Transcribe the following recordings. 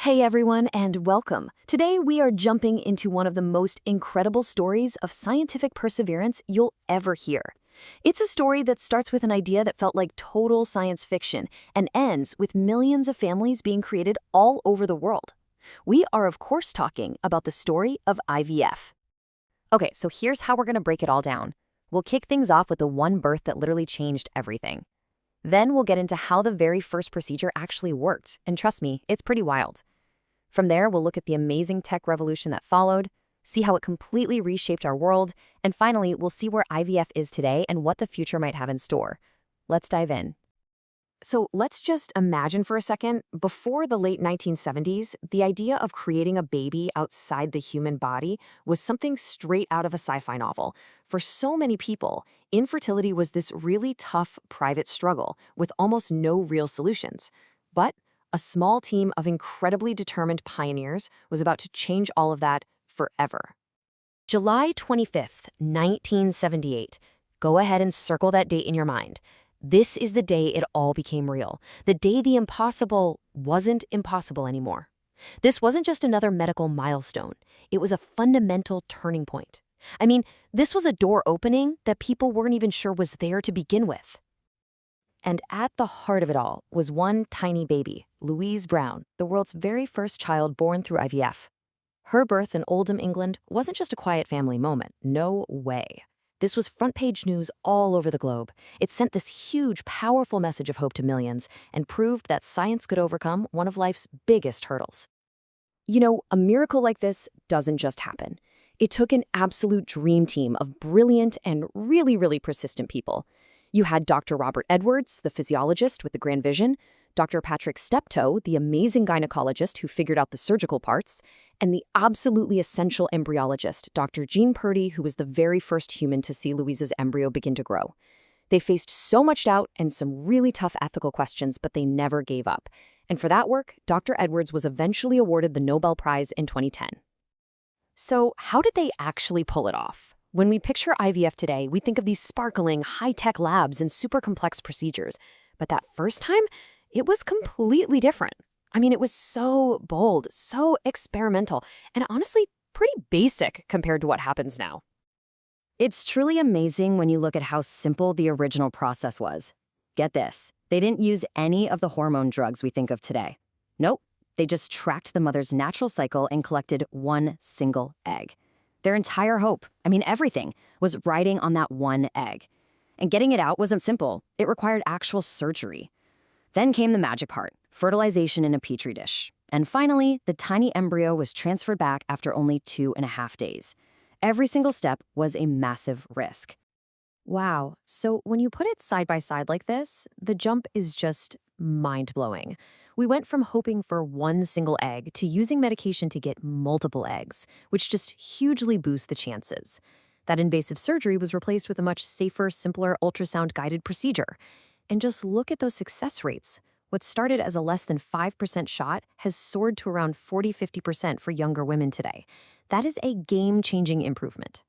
Hey everyone, and welcome. Today we are jumping into one of the most incredible stories of scientific perseverance you'll ever hear. It's a story that starts with an idea that felt like total science fiction and ends with millions of families being created all over the world. We are, of course, talking about the story of IVF. Okay, so here's how we're going to break it all down. We'll kick things off with the one birth that literally changed everything. Then we'll get into how the very first procedure actually worked, and trust me, it's pretty wild. From there, we'll look at the amazing tech revolution that followed, see how it completely reshaped our world, and finally, we'll see where IVF is today and what the future might have in store. Let's dive in. So let's just imagine for a second, before the late 1970s, the idea of creating a baby outside the human body was something straight out of a sci-fi novel. For so many people, infertility was this really tough private struggle with almost no real solutions. But a small team of incredibly determined pioneers was about to change all of that forever. July 25th, 1978. Go ahead and circle that date in your mind. This is the day it all became real, the day the impossible wasn't impossible anymore. This wasn't just another medical milestone. It was a fundamental turning point. I mean, this was a door opening that people weren't even sure was there to begin with. And at the heart of it all was one tiny baby, Louise Brown, the world's very first child born through IVF. Her birth in Oldham, England wasn't just a quiet family moment. No way. This was front-page news all over the globe. It sent this huge, powerful message of hope to millions and proved that science could overcome one of life's biggest hurdles. You know, a miracle like this doesn't just happen. It took an absolute dream team of brilliant and really persistent people. You had Dr. Robert Edwards, the physiologist with the grand vision, Dr. Patrick Steptoe, the amazing gynecologist who figured out the surgical parts, and the absolutely essential embryologist, Dr. Jean Purdy, who was the very first human to see Louise's embryo begin to grow. They faced so much doubt and some really tough ethical questions, but they never gave up. And for that work, Dr. Edwards was eventually awarded the Nobel Prize in 2010. So how did they actually pull it off? When we picture IVF today, we think of these sparkling, high-tech labs and super complex procedures. But that first time, it was completely different. I mean, it was so bold, so experimental, and honestly, pretty basic compared to what happens now. It's truly amazing when you look at how simple the original process was. Get this, they didn't use any of the hormone drugs we think of today. Nope, they just tracked the mother's natural cycle and collected one single egg. Their entire hope, everything, was riding on that one egg. And getting it out wasn't simple. It required actual surgery. Then came the magic part, fertilization in a petri dish. And finally, the tiny embryo was transferred back after only 2.5 days. Every single step was a massive risk. Wow, so when you put it side by side like this, the jump is just mind-blowing. We went from hoping for one single egg to using medication to get multiple eggs, which just hugely boosts the chances. That invasive surgery was replaced with a much safer, simpler ultrasound-guided procedure. And just look at those success rates. What started as a less than 5% shot has soared to around 40–50% for younger women today. That is a game-changing improvement.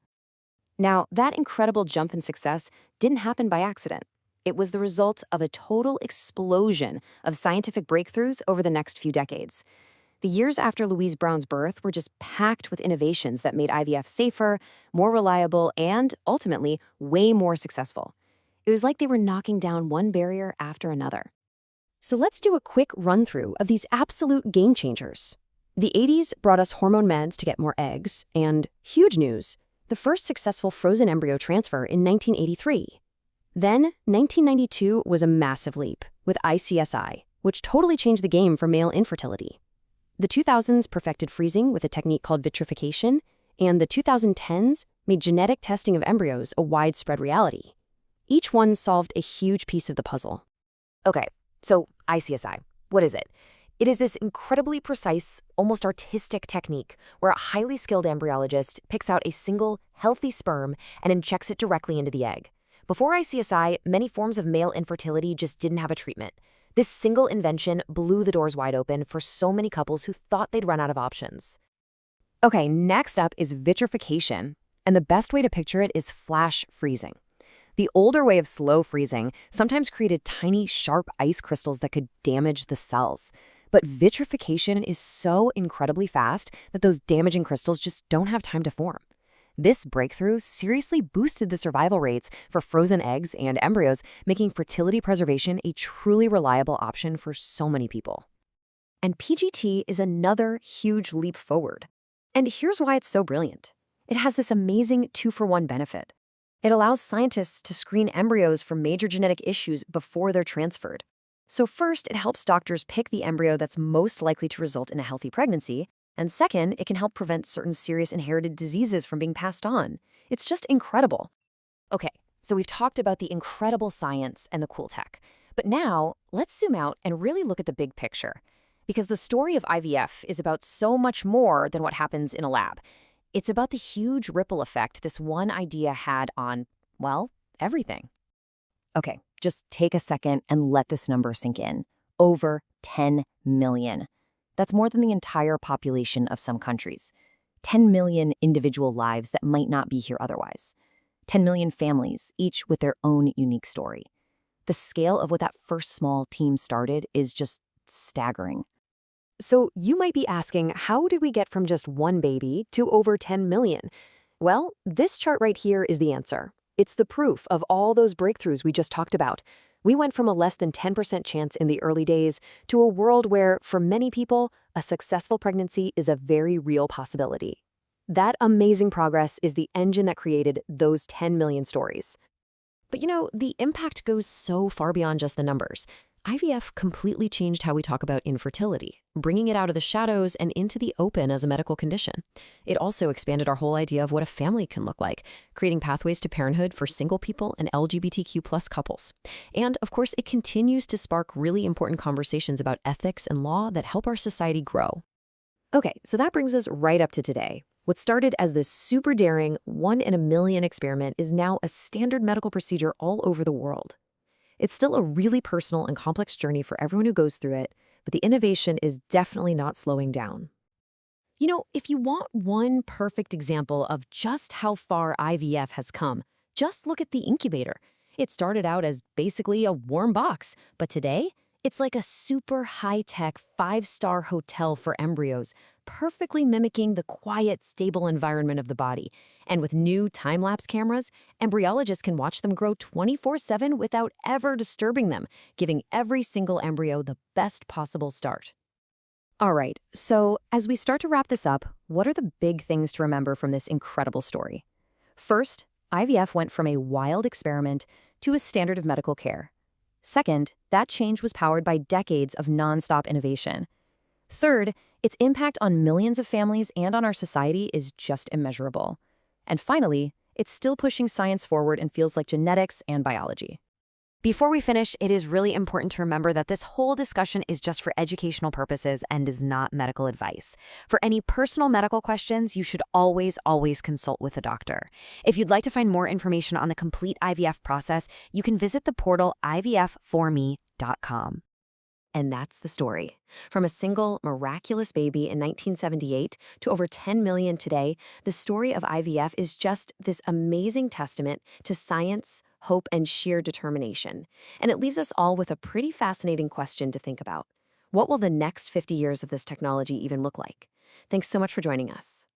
Now, that incredible jump in success didn't happen by accident. It was the result of a total explosion of scientific breakthroughs over the next few decades. The years after Louise Brown's birth were just packed with innovations that made IVF safer, more reliable, and, ultimately, way more successful. It was like they were knocking down one barrier after another. So let's do a quick run-through of these absolute game changers. The 80s brought us hormone meds to get more eggs, and huge news, the first successful frozen embryo transfer in 1983. Then, 1992 was a massive leap with ICSI, which totally changed the game for male infertility. The 2000s perfected freezing with a technique called vitrification, and the 2010s made genetic testing of embryos a widespread reality. Each one solved a huge piece of the puzzle. Okay, so ICSI, what is it? It is this incredibly precise, almost artistic technique where a highly skilled embryologist picks out a single, healthy sperm and injects it directly into the egg. Before ICSI, many forms of male infertility just didn't have a treatment. This single invention blew the doors wide open for so many couples who thought they'd run out of options. Okay, next up is vitrification, and the best way to picture it is flash freezing. The older way of slow freezing sometimes created tiny, sharp ice crystals that could damage the cells. But vitrification is so incredibly fast that those damaging crystals just don't have time to form. This breakthrough seriously boosted the survival rates for frozen eggs and embryos, making fertility preservation a truly reliable option for so many people. And PGT is another huge leap forward. And here's why it's so brilliant. It has this amazing 2-for-1 benefit. It allows scientists to screen embryos for major genetic issues before they're transferred. So first, it helps doctors pick the embryo that's most likely to result in a healthy pregnancy, and second, it can help prevent certain serious inherited diseases from being passed on. It's just incredible. Okay, so we've talked about the incredible science and the cool tech. But now, let's zoom out and really look at the big picture. Because the story of IVF is about so much more than what happens in a lab. It's about the huge ripple effect this one idea had on, well, everything. Okay, just take a second and let this number sink in. Over 10 million. That's more than the entire population of some countries. 10 million individual lives that might not be here otherwise. 10 million families, each with their own unique story. The scale of what that first small team started is just staggering. So you might be asking, how did we get from just one baby to over 10 million? Well, this chart right here is the answer. It's the proof of all those breakthroughs we just talked about. We went from a less than 10% chance in the early days to a world where, for many people, a successful pregnancy is a very real possibility. That amazing progress is the engine that created those 10 million stories. But the impact goes so far beyond just the numbers. IVF completely changed how we talk about infertility, bringing it out of the shadows and into the open as a medical condition. It also expanded our whole idea of what a family can look like, creating pathways to parenthood for single people and LGBTQ+ couples. And, of course, it continues to spark really important conversations about ethics and law that help our society grow. Okay, so that brings us right up to today. What started as this super daring 1 in a million experiment is now a standard medical procedure all over the world. It's still a really personal and complex journey for everyone who goes through it, but the innovation is definitely not slowing down. If you want one perfect example of just how far IVF has come, just look at the incubator. It started out as basically a warm box, but today, it's like a super high-tech 5-star hotel for embryos, perfectly mimicking the quiet, stable environment of the body. And with new time-lapse cameras, embryologists can watch them grow 24/7 without ever disturbing them, giving every single embryo the best possible start. All right, so as we start to wrap this up, what are the big things to remember from this incredible story? First, IVF went from a wild experiment to a standard of medical care. Second, that change was powered by decades of nonstop innovation. Third, its impact on millions of families and on our society is just immeasurable. And finally, it's still pushing science forward and feels like genetics and biology. Before we finish, it is really important to remember that this whole discussion is just for educational purposes and is not medical advice. For any personal medical questions, you should always consult with a doctor. If you'd like to find more information on the complete IVF process, you can visit the portal ivfforme.com. And that's the story. From a single, miraculous baby in 1978 to over 10 million today, the story of IVF is just this amazing testament to science, hope, and sheer determination. And it leaves us all with a pretty fascinating question to think about. What will the next 50 years of this technology even look like? Thanks so much for joining us.